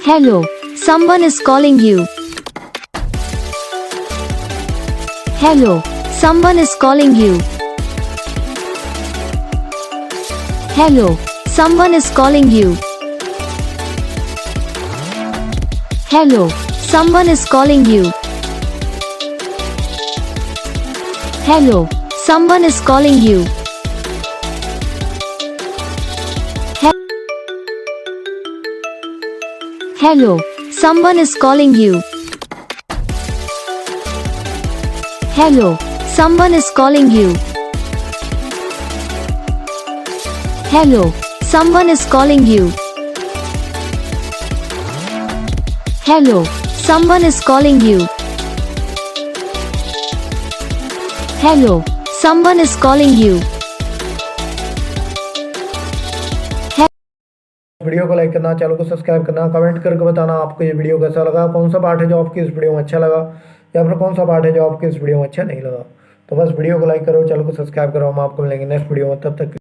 Hello, someone is calling you. Hello, someone is calling you. Hello, someone is calling you. Hello, someone is calling you. Hello, someone is calling you. Hello, someone is calling you. Hello, someone is calling you. Hello, someone is calling you. Hello, someone is calling you. Hello, someone is calling you. Video को like करना, channel को subscribe करना, comment करके बताना आपको ये video कैसा लगा, कौन सा पार्ट है जो आपकी इस वीडियो में अच्छा लगा या फिर कौन सा पार्ट है जो आपकी इस वीडियो में अच्छा नहीं लगा। तो बस वीडियो को लाइक करो, चैनल को सब्सक्राइब करो। हम आपको मिलेंगे नेक्स्ट वीडियो में, तब तक